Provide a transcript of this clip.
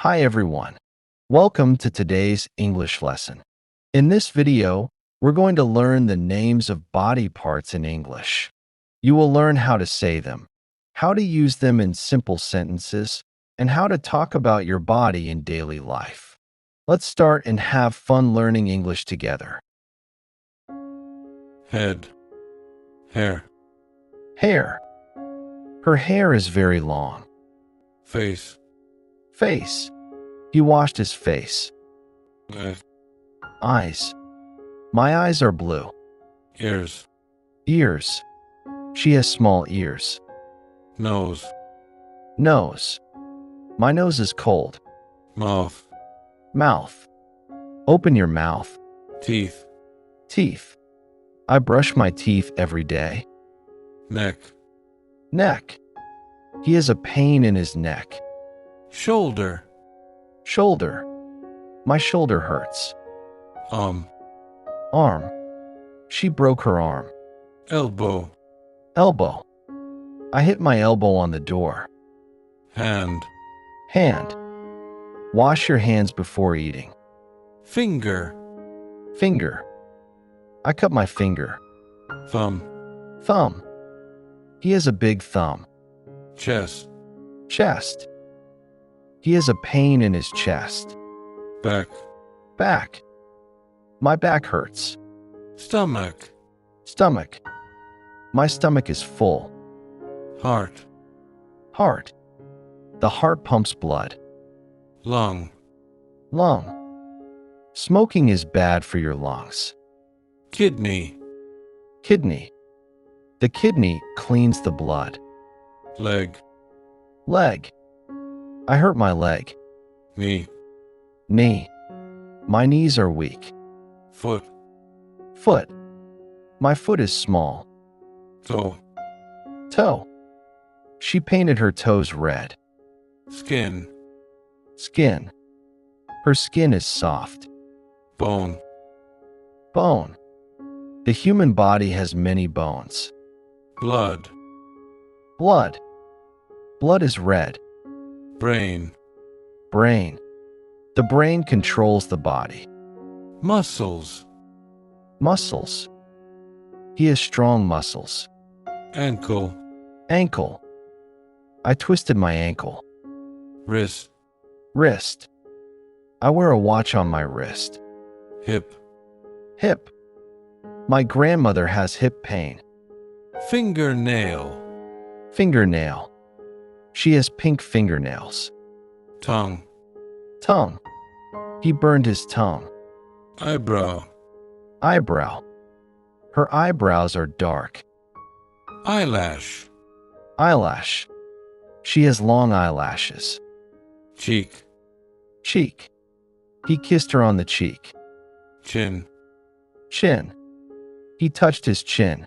Hi everyone. Welcome to today's English lesson. In this video, we're going to learn the names of body parts in English. You will learn how to say them, how to use them in simple sentences, and how to talk about your body in daily life. Let's start and have fun learning English together. Head. Hair. Hair. Her hair is very long. Face. Face. He washed his face. Neck. Eyes. My eyes are blue. Ears. Ears. She has small ears. Nose. Nose. My nose is cold. Mouth. Mouth. Open your mouth. Teeth. Teeth. I brush my teeth every day. Neck. Neck. He has a pain in his neck. Shoulder. Shoulder. My shoulder hurts. Arm. Arm. She broke her arm. Elbow. Elbow. I hit my elbow on the door. Hand. Hand. Wash your hands before eating. Finger. Finger. I cut my finger. Thumb. Thumb. He has a big thumb. Chest. Chest. He has a pain in his chest. Back. Back. My back hurts. Stomach. Stomach. My stomach is full. Heart. Heart. The heart pumps blood. Lung. Lung. Smoking is bad for your lungs. Kidney. Kidney. The kidney cleans the blood. Leg. Leg. I hurt my leg. Knee. Knee. My knees are weak. Foot. Foot. My foot is small. Toe. Toe. She painted her toes red. Skin. Skin. Her skin is soft. Bone. Bone. The human body has many bones. Blood. Blood. Blood is red. Brain. Brain. The brain controls the body. Muscles. Muscles. He has strong muscles. Ankle. Ankle. I twisted my ankle. Wrist. Wrist. I wear a watch on my wrist. Hip. Hip. My grandmother has hip pain. Fingernail. Fingernail. She has pink fingernails. Tongue. Tongue. He burned his tongue. Eyebrow. Eyebrow. Her eyebrows are dark. Eyelash. Eyelash. She has long eyelashes. Cheek. Cheek. He kissed her on the cheek. Chin. Chin. He touched his chin.